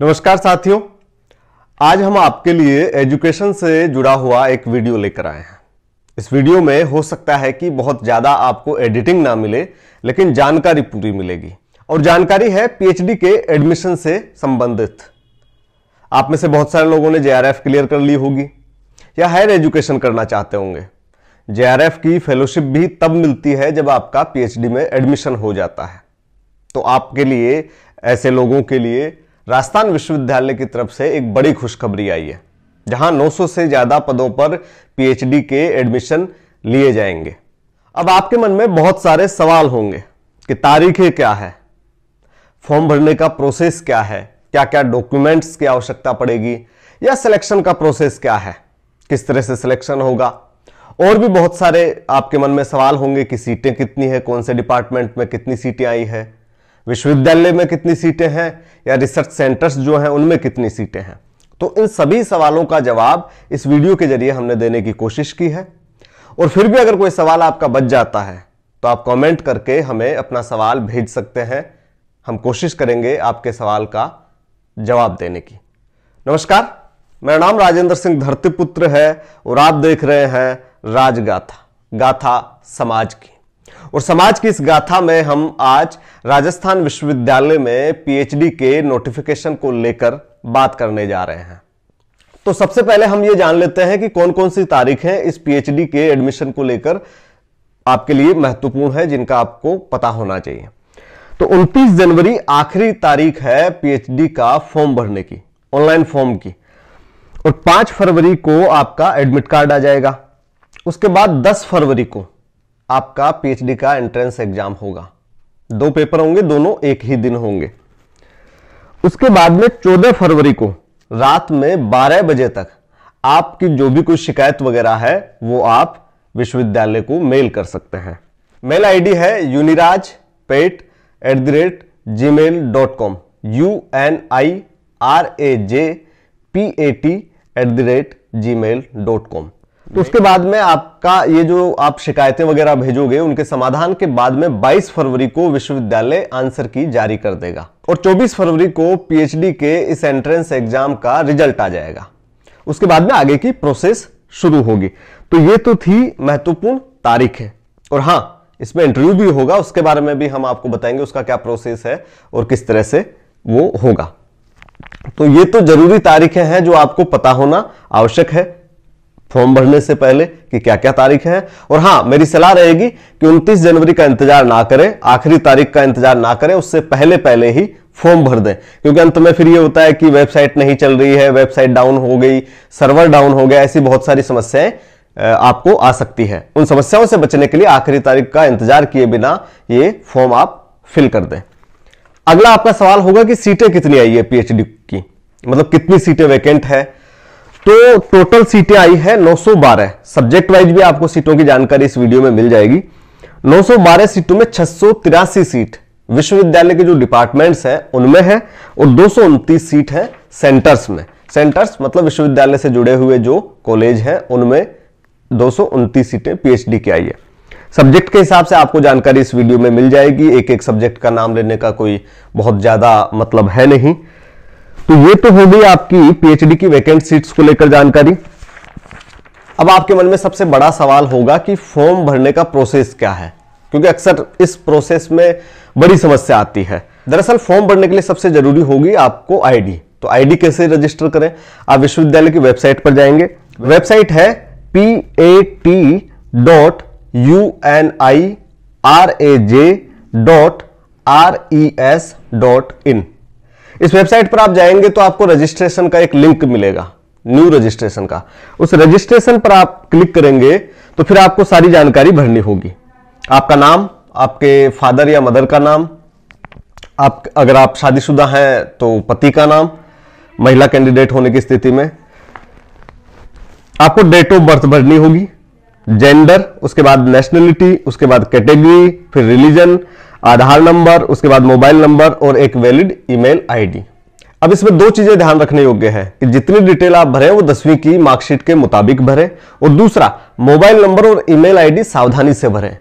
नमस्कार साथियों, आज हम आपके लिए एजुकेशन से जुड़ा हुआ एक वीडियो लेकर आए हैं। इस वीडियो में हो सकता है कि बहुत ज्यादा आपको एडिटिंग ना मिले, लेकिन जानकारी पूरी मिलेगी। और जानकारी है पीएचडी के एडमिशन से संबंधित। आप में से बहुत सारे लोगों ने जेआरएफ क्लियर कर ली होगी या हायर एजुकेशन करना चाहते होंगे। जेआरएफ की फेलोशिप भी तब मिलती है जब आपका पीएचडी में एडमिशन हो जाता है। तो आपके लिए, ऐसे लोगों के लिए राजस्थान विश्वविद्यालय की तरफ से एक बड़ी खुशखबरी आई है, जहां 900 से ज्यादा पदों पर पीएचडी के एडमिशन लिए जाएंगे। अब आपके मन में बहुत सारे सवाल होंगे कि तारीखें क्या है, फॉर्म भरने का प्रोसेस क्या है, क्या क्या डॉक्यूमेंट्स की आवश्यकता पड़ेगी, या सिलेक्शन का प्रोसेस क्या है, किस तरह से सिलेक्शन होगा। और भी बहुत सारे आपके मन में सवाल होंगे कि सीटें कितनी है, कौन से डिपार्टमेंट में कितनी सीटें आई है, विश्वविद्यालय में कितनी सीटें हैं, या रिसर्च सेंटर्स जो हैं उनमें कितनी सीटें हैं। तो इन सभी सवालों का जवाब इस वीडियो के जरिए हमने देने की कोशिश की है। और फिर भी अगर कोई सवाल आपका बच जाता है तो आप कमेंट करके हमें अपना सवाल भेज सकते हैं। हम कोशिश करेंगे आपके सवाल का जवाब देने की। नमस्कार, मेरा नाम राजेंद्र सिंह धरतीपुत्र है और आप देख रहे हैं राजगाथा, गाथा समाज की। और समाज की इस गाथा में हम आज राजस्थान विश्वविद्यालय में पीएचडी के नोटिफिकेशन को लेकर बात करने जा रहे हैं। तो सबसे पहले हम ये जान लेते हैं कि कौन कौन सी तारीखें इस पीएचडी के एडमिशन को लेकर आपके लिए महत्वपूर्ण है, जिनका आपको पता होना चाहिए। तो 29 जनवरी आखिरी तारीख है पीएचडी का फॉर्म भरने की, ऑनलाइन फॉर्म की। और 5 फरवरी को आपका एडमिट कार्ड आ जाएगा। उसके बाद 10 फरवरी को आपका पीएचडी का एंट्रेंस एग्जाम होगा। 2 पेपर होंगे, दोनों एक ही दिन होंगे। उसके बाद में 14 फरवरी को रात में 12 बजे तक आपकी जो भी कोई शिकायत वगैरह है वो आप विश्वविद्यालय को मेल कर सकते हैं। मेल आईडी है unirajpat@gmail.com, unirajpat@gmail.com। तो उसके बाद में आपका ये जो आप शिकायतें वगैरह भेजोगे, उनके समाधान के बाद में 22 फरवरी को विश्वविद्यालय आंसर की जारी कर देगा। और 24 फरवरी को पीएचडी के इस एंट्रेंस एग्जाम का रिजल्ट आ जाएगा। उसके बाद में आगे की प्रोसेस शुरू होगी। तो ये तो थी महत्वपूर्ण तारीखें। और हां, इसमें इंटरव्यू भी होगा, उसके बारे में भी हम आपको बताएंगे उसका क्या प्रोसेस है और किस तरह से वो होगा। तो ये तो जरूरी तारीखें हैं जो आपको पता होना आवश्यक है फॉर्म भरने से पहले कि क्या क्या तारीख है। और हां, मेरी सलाह रहेगी कि 29 जनवरी का इंतजार ना करें, आखिरी तारीख का इंतजार ना करें, उससे पहले पहले ही फॉर्म भर दें। क्योंकि अंत में फिर ये होता है कि वेबसाइट नहीं चल रही है, वेबसाइट डाउन हो गई, सर्वर डाउन हो गया, ऐसी बहुत सारी समस्याएं आपको आ सकती है। उन समस्याओं से बचने के लिए आखिरी तारीख का इंतजार किए बिना ये फॉर्म आप फिल कर दें। अगला आपका सवाल होगा कि सीटें कितनी आई है पीएचडी की, मतलब कितनी सीटें वैकेंट है। तो टोटल सीटें आई है 912। सब्जेक्ट वाइज भी आपको सीटों की जानकारी इस वीडियो में मिल जाएगी। 912 सीटों में 683 सीट विश्वविद्यालय के जो डिपार्टमेंट्स हैं उनमें है और 229 सीट है सेंटर्स में। सेंटर्स मतलब विश्वविद्यालय से जुड़े हुए जो कॉलेज हैं उनमें 229 सीटें पीएचडी की आई है। सब्जेक्ट के हिसाब से आपको जानकारी इस वीडियो में मिल जाएगी। एक एक सब्जेक्ट का नाम लेने का कोई बहुत ज्यादा मतलब है नहीं। तो ये तो हो गई आपकी पीएचडी की वैकेंट सीट्स को लेकर जानकारी। अब आपके मन में सबसे बड़ा सवाल होगा कि फॉर्म भरने का प्रोसेस क्या है, क्योंकि अक्सर इस प्रोसेस में बड़ी समस्या आती है। दरअसल फॉर्म भरने के लिए सबसे जरूरी होगी आपको आईडी। तो आईडी कैसे रजिस्टर करें? आप विश्वविद्यालय की वेबसाइट पर जाएंगे। वेबसाइट है pat.uniraj.res.in। इस वेबसाइट पर आप जाएंगे तो आपको रजिस्ट्रेशन का एक लिंक मिलेगा, न्यू रजिस्ट्रेशन का। उस रजिस्ट्रेशन पर आप क्लिक करेंगे तो फिर आपको सारी जानकारी भरनी होगी। आपका नाम, आपके फादर या मदर का नाम, अगर आप शादीशुदा हैं तो पति का नाम, महिला कैंडिडेट होने की स्थिति में आपको डेट ऑफ बर्थ भरनी होगी, जेंडर, उसके बाद नेशनलिटी, उसके बाद कैटेगरी, फिर रिलीजन, आधार नंबर, उसके बाद मोबाइल नंबर और एक वैलिड ईमेल आईडी। अब इसमें 2 चीजें ध्यान रखने योग्य है कि जितनी डिटेल आप भरें वो 10वीं की मार्कशीट के मुताबिक भरें, और दूसरा मोबाइल नंबर और ईमेल आईडी सावधानी से भरें।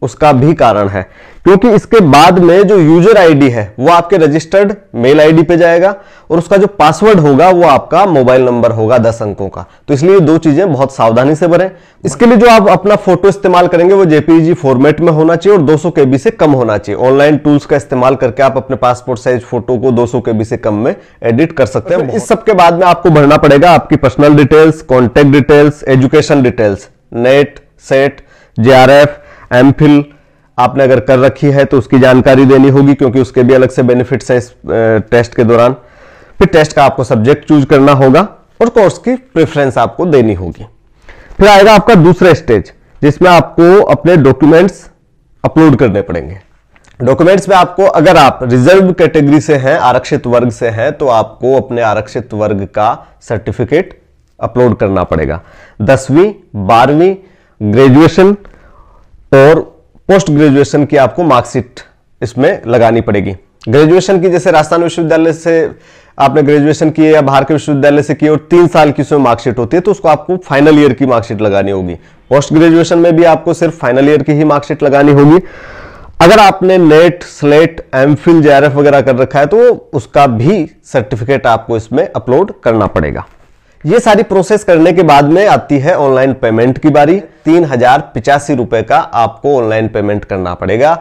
उसका भी कारण है, क्योंकि इसके बाद में जो यूजर आईडी है वो आपके रजिस्टर्ड मेल आईडी पे जाएगा और उसका जो पासवर्ड होगा वो आपका मोबाइल नंबर होगा 10 अंकों का। तो इसलिए दो चीजें बहुत सावधानी से भरें। इसके लिए जो आप अपना फोटो इस्तेमाल करेंगे वो जेपीईजी फॉर्मेट में होना चाहिए और 200 KB से कम होना चाहिए। ऑनलाइन टूल्स का इस्तेमाल करके आप अपने पासपोर्ट साइज फोटो को 200 KB से कम में एडिट कर सकते हैं। इस सब के बाद में आपको भरना पड़ेगा आपकी personal details, contact details, education details, net, set, JRF, MPhil आपने अगर कर रखी है तो उसकी जानकारी देनी होगी, क्योंकि उसके भी अलग से बेनिफिट्स हैं इस टेस्ट के दौरान। फिर टेस्ट का आपको सब्जेक्ट चूज करना होगा और कोर्स की प्रेफरेंस आपको देनी होगी। फिर आएगा आपका दूसरा स्टेज, जिसमें आपको अपने डॉक्यूमेंट्स अपलोड करने पड़ेंगे। डॉक्यूमेंट्स में आपको, अगर आप रिजर्व कैटेगरी से हैं, आरक्षित वर्ग से हैं, तो आपको अपने आरक्षित वर्ग का सर्टिफिकेट अपलोड करना पड़ेगा। 10वीं, 12वीं, ग्रेजुएशन और पोस्ट ग्रेजुएशन की आपको मार्कशीट इसमें लगानी पड़ेगी। ग्रेजुएशन की जैसे राजस्थान विश्वविद्यालय से आपने ग्रेजुएशन की है या बाहर के विश्वविद्यालय से की और 3 साल की उसमें मार्कशीट होती है, तो उसको आपको फाइनल ईयर की मार्कशीट लगानी होगी। पोस्ट ग्रेजुएशन में भी आपको सिर्फ फाइनल ईयर की ही मार्कशीट लगानी होगी। अगर आपने नेट, स्लेट, एमफिल, JRF वगैरह कर रखा है तो उसका भी सर्टिफिकेट आपको इसमें अपलोड करना पड़ेगा। ये सारी प्रोसेस करने के बाद में आती है ऑनलाइन पेमेंट की बारी। 3085 रुपए का आपको ऑनलाइन पेमेंट करना पड़ेगा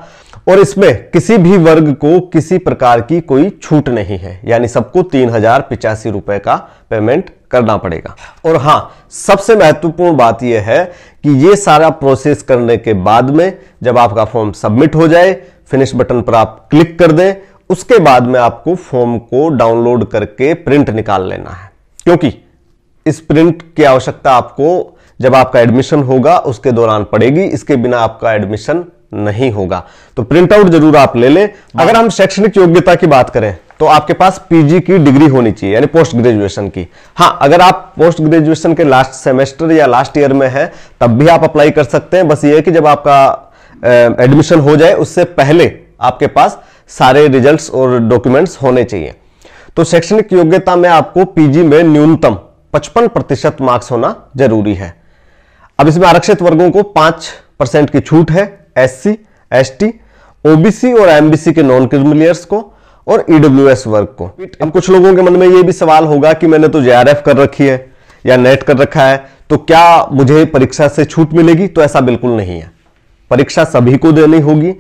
और इसमें किसी भी वर्ग को किसी प्रकार की कोई छूट नहीं है, यानी सबको 3085 रुपए का पेमेंट करना पड़ेगा। और हां, सबसे महत्वपूर्ण बात यह है कि ये सारा प्रोसेस करने के बाद में जब आपका फॉर्म सबमिट हो जाए, फिनिश बटन पर आप क्लिक कर दें, उसके बाद में आपको फॉर्म को डाउनलोड करके प्रिंट निकाल लेना है, क्योंकि इस प्रिंट की आवश्यकता आपको जब आपका एडमिशन होगा उसके दौरान पड़ेगी। इसके बिना आपका एडमिशन नहीं होगा, तो प्रिंट आउट जरूर आप ले लें। अगर हम शैक्षणिक योग्यता की बात करें तो आपके पास पीजी की डिग्री होनी चाहिए, यानी पोस्ट ग्रेजुएशन की। हां, अगर आप पोस्ट ग्रेजुएशन के लास्ट सेमेस्टर या लास्ट ईयर में है तब भी आप अप्लाई कर सकते हैं। बस ये है कि जब आपका एडमिशन हो जाए उससे पहले आपके पास सारे रिजल्ट्स और डॉक्यूमेंट्स होने चाहिए। तो शैक्षणिक योग्यता में आपको पीजी में न्यूनतम 55% मार्क्स होना जरूरी है। अब इसमें आरक्षित वर्गों को 5% की छूट है, SC, ST, OBC और MBC के नॉन क्रिमिलियर्स को और EWS वर्ग को। अब कुछ लोगों के मन में यह भी सवाल होगा कि मैंने तो JRF कर रखी है या नेट कर रखा है, तो क्या मुझे परीक्षा से छूट मिलेगी? तो ऐसा बिल्कुल नहीं है। परीक्षा सभी को देनी होगी।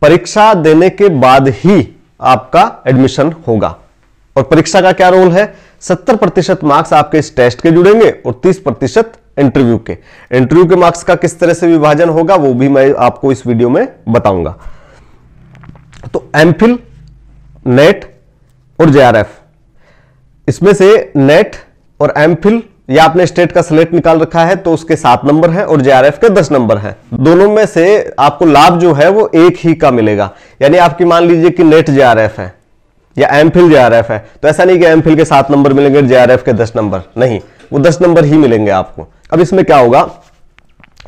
परीक्षा देने के बाद ही आपका एडमिशन होगा। और परीक्षा का क्या रोल है? 70% मार्क्स आपके इस टेस्ट के जुड़ेंगे और 30% इंटरव्यू के। इंटरव्यू के मार्क्स का किस तरह से विभाजन होगा वो भी मैं आपको इस वीडियो में बताऊंगा। तो एमफिल, नेट और JRF, इसमें से नेट और एमफिल या आपने स्टेट का स्लेट निकाल रखा है तो उसके 7 नंबर हैं और JRF के 10 नंबर हैं। दोनों में से आपको लाभ जो है वो एक ही का मिलेगा। यानी आपकी मान लीजिए कि नेट JRF है या एमफिल JRF है, तो ऐसा नहीं कि एमफिल के 7 नंबर मिलेंगे, JRF के 10 नंबर नहीं, वो 10 नंबर ही मिलेंगे आपको। अब इसमें क्या होगा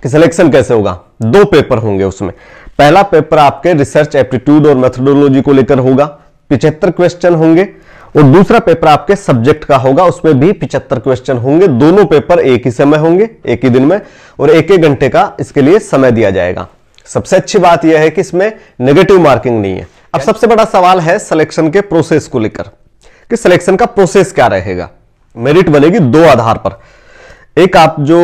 कि सिलेक्शन कैसे होगा? 2 पेपर होंगे उसमें। पहला पेपर आपके रिसर्च एप्टीट्यूड और मेथोडोलॉजी को लेकर होगा, 75 क्वेश्चन होंगे, और दूसरा पेपर आपके सब्जेक्ट का होगा, उसमें भी 75 क्वेश्चन होंगे। दोनों पेपर एक ही समय होंगे, एक ही दिन में, और 1-1 घंटे का इसके लिए समय दिया जाएगा। सबसे अच्छी बात यह है कि इसमें नेगेटिव मार्किंग नहीं है। अब सबसे बड़ा सवाल है सिलेक्शन के प्रोसेस को लेकर कि सिलेक्शन का प्रोसेस क्या रहेगा। मेरिट बनेगी 2 आधार पर, एक आप जो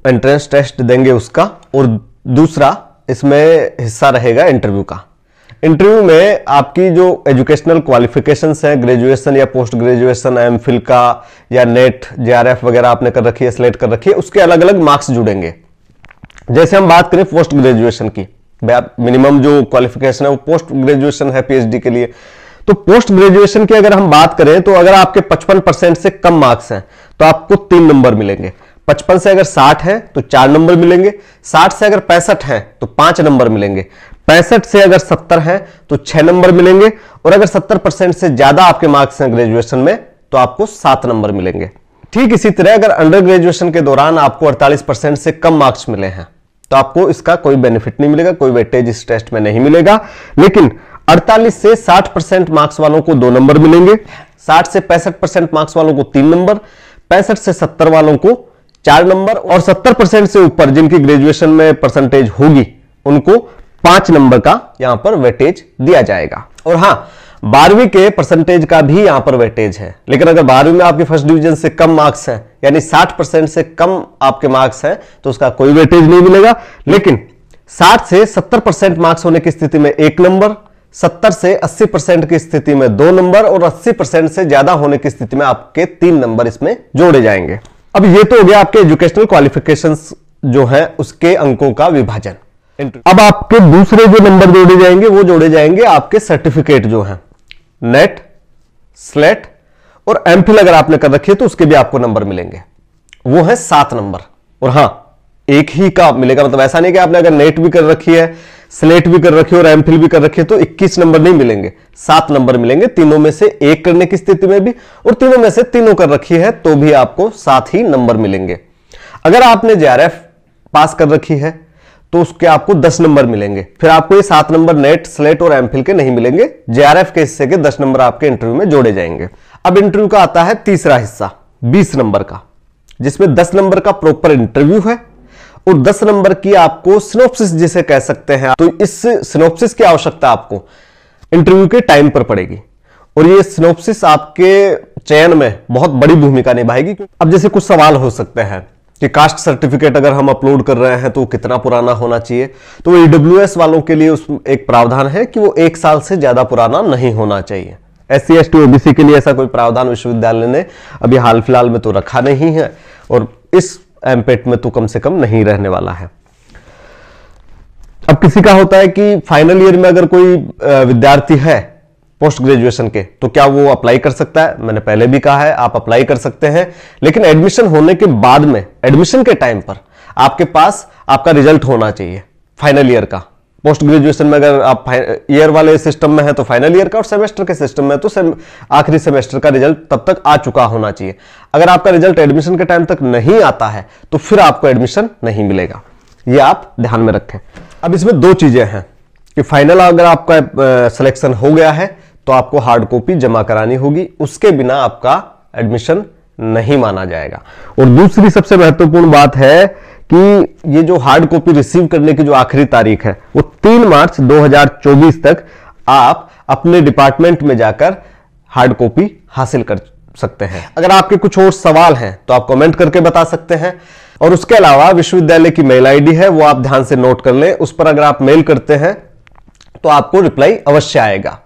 एंट्रेंस टेस्ट देंगे उसका, और दूसरा इसमें हिस्सा रहेगा इंटरव्यू का। इंटरव्यू में आपकी जो एजुकेशनल क्वालिफिकेशंस हैं, ग्रेजुएशन या पोस्ट ग्रेजुएशन, एमफिल का या नेट, JRF वगैरह आपने कर रखी है, स्लेट कर रखी है, उसके अलग अलग मार्क्स जुड़ेंगे। जैसे हम बात करें पोस्ट ग्रेजुएशन की, मिनिमम जो क्वालिफिकेशन है वो पोस्ट ग्रेजुएशन है PhD के लिए। तो पोस्ट ग्रेजुएशन की अगर हम बात करें तो अगर आपके 55% से कम मार्क्स हैं तो आपको 3 नंबर मिलेंगे। 55 से अगर 60 है तो 4 नंबर मिलेंगे। 60 से अगर 65 है तो 5 नंबर मिलेंगे। 65 से अगर 70 है तो 6 नंबर मिलेंगे। और अगर 70% से ज्यादा आपके मार्क्स हैं ग्रेजुएशन में तो आपको 7 नंबर मिलेंगे। ठीक इसी तरह अगर अंडर ग्रेजुएशन के दौरान आपको 48% से कम मार्क्स मिले हैं तो आपको इसका कोई बेनिफिट नहीं मिलेगा, कोई वेटेज इस टेस्ट में नहीं मिलेगा। लेकिन 48 से 60% मार्क्स वालों को 2 नंबर मिलेंगे, 60 से 65% मार्क्स वालों को 3 नंबर, 65 से 70 वालों को 4 नंबर, और 70% से ऊपर जिनकी ग्रेजुएशन में परसेंटेज होगी उनको 5 नंबर का यहां पर वेटेज दिया जाएगा। और हां, 12वीं के परसेंटेज का भी यहां पर वेटेज है, लेकिन अगर 12वीं में आपके फर्स्ट डिवीजन से कम मार्क्स हैं, यानी 60% से कम आपके मार्क्स हैं, तो उसका कोई वेटेज नहीं मिलेगा। लेकिन 60 से 70% मार्क्स होने की स्थिति में 1 नंबर, 70 से 80% की स्थिति में 2 नंबर और 80% से ज्यादा होने की स्थिति में आपके 3 नंबर इसमें जोड़े जाएंगे। अब ये तो हो गया आपके एजुकेशनल क्वालिफिकेशंस जो है उसके अंकों का विभाजन। अब आपके दूसरे जो नंबर जोड़े जाएंगे वो जोड़े जाएंगे आपके सर्टिफिकेट जो हैं, नेट, स्लेट और एमफिल अगर आपने कर रखी है तो उसके भी आपको नंबर मिलेंगे, वो है 7 नंबर। और हां, एक ही का मिलेगा, मतलब ऐसा नहीं कि आपने अगर नेट भी कर रखी है, स्लेट भी कर रखी है और एमफिल भी कर रखी है तो 21 नंबर नहीं मिलेंगे, 7 नंबर मिलेंगे। तीनों में से एक करने की स्थिति में भी और तीनों में से तीनों कर रखी है तो भी आपको 7 ही नंबर मिलेंगे। अगर आपने जेआरएफ पास कर रखी है तो उसके आपको 10 नंबर मिलेंगे। फिर आपको ये 7 नंबर नेट, स्लेट और एमफिल के नहीं मिलेंगे, जेआरएफ के हिस्से के 10 नंबर आपके इंटरव्यू में जोड़े जाएंगे। अब इंटरव्यू का आता है तीसरा हिस्सा 20 नंबर का, जिसमें 10 नंबर का प्रॉपर इंटरव्यू है और 10 नंबर की आपको सिनॉप्सिस जिसे कह सकते हैं, तो इस सिनॉप्सिस की आवश्यकता आपको इंटरव्यू के टाइम पर पड़ेगी और ये सिनॉप्सिस आपके चयन में बहुत बड़ी भूमिका निभाएगी। अब जैसे कुछ सवाल हो सकते हैं कि कास्ट सर्टिफिकेट अगर हम अपलोड कर रहे हैं तो कितना पुराना होना चाहिए, तो ईडब्ल्यूएस वालों के लिए उसमें एक प्रावधान है कि वो 1 साल से ज्यादा पुराना नहीं होना चाहिए। SC ST OBC के लिए ऐसा कोई प्रावधान विश्वविद्यालय ने अभी हाल फिलहाल में तो रखा नहीं है और इस एमपेट में तो कम से कम नहीं रहने वाला है। अब किसी का होता है कि फाइनल ईयर में अगर कोई विद्यार्थी है पोस्ट ग्रेजुएशन के, तो क्या वो अप्लाई कर सकता है? मैंने पहले भी कहा है आप अप्लाई कर सकते हैं, लेकिन एडमिशन होने के बाद में, एडमिशन के टाइम पर आपके पास आपका रिजल्ट होना चाहिए फाइनल ईयर का। पोस्ट ग्रेजुएशन में अगर आप ईयर वाले सिस्टम में है तो फाइनल ईयर का, और सेमेस्टर के सिस्टम में तो आखिरी सेमेस्टर का रिजल्ट तब तक आ चुका होना चाहिए। अगर आपका रिजल्ट एडमिशन के टाइम तक नहीं आता है तो फिर आपको एडमिशन नहीं मिलेगा, ये आप ध्यान में रखें। अब इसमें 2 चीजें हैं कि फाइनल अगर आपका सिलेक्शन हो गया है तो आपको हार्ड कॉपी जमा करानी होगी, उसके बिना आपका एडमिशन नहीं माना जाएगा। और दूसरी सबसे महत्वपूर्ण बात है कि ये जो हार्ड कॉपी रिसीव करने की जो आखिरी तारीख है वो 3 मार्च 2024 तक आप अपने डिपार्टमेंट में जाकर हार्ड कॉपी हासिल कर सकते हैं। अगर आपके कुछ और सवाल हैं तो आप कमेंट करके बता सकते हैं। और उसके अलावा विश्वविद्यालय की मेल आईडी है, वो आप ध्यान से नोट कर लें। उस पर अगर आप मेल करते हैं तो आपको रिप्लाई अवश्य आएगा।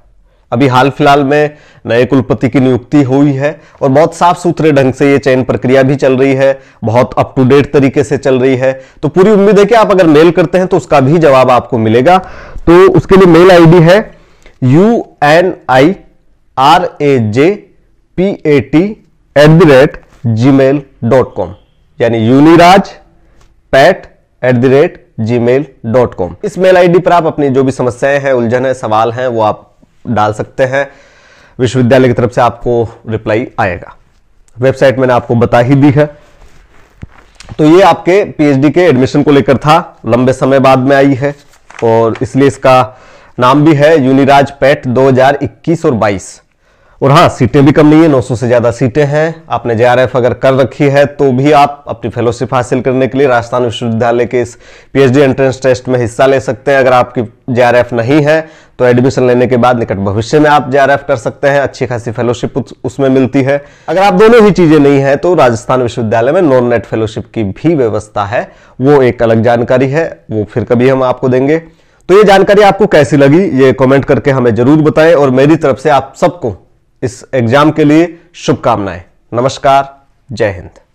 अभी हाल फिलहाल में नए कुलपति की नियुक्ति हुई है और बहुत साफ सुथरे ढंग से ये चयन प्रक्रिया भी चल रही है, बहुत अप टू डेट तरीके से चल रही है। तो पूरी उम्मीद है कि आप अगर मेल करते हैं तो उसका भी जवाब आपको मिलेगा। तो उसके लिए मेल आईडी है unirajpat@gmail.com, यानी unirajpat@gmail.com। इस मेल आईडी पर आप अपनी जो भी समस्याएं हैं, उलझन है, सवाल हैं, वो आप डाल सकते हैं। विश्वविद्यालय की तरफ से आपको रिप्लाई आएगा। वेबसाइट मैंने आपको बता ही दी है। तो ये आपके पीएचडी के एडमिशन को लेकर था, लंबे समय बाद में आई है और इसलिए इसका नाम भी है यूनिराज पैट 2021 और 22। और हाँ, सीटें भी कम नहीं है, 900 से ज्यादा सीटें हैं। आपने जेआरएफ अगर कर रखी है तो भी आप अपनी फेलोशिप हासिल करने के लिए राजस्थान विश्वविद्यालय के इस पीएचडी एंट्रेंस टेस्ट में हिस्सा ले सकते हैं। अगर आपकी जेआरएफ नहीं है तो एडमिशन लेने के बाद निकट भविष्य में आप जेआरएफ कर सकते हैं, अच्छी खासी फेलोशिप उसमें मिलती है। अगर आप दोनों ही चीजें नहीं है तो राजस्थान विश्वविद्यालय में नॉन नेट फेलोशिप की भी व्यवस्था है, वो एक अलग जानकारी है, वो फिर कभी हम आपको देंगे। तो ये जानकारी आपको कैसी लगी ये कमेंट करके हमें जरूर बताएं और मेरी तरफ से आप सबको इस एग्जाम के लिए शुभकामनाएं। नमस्कार, जय हिंद।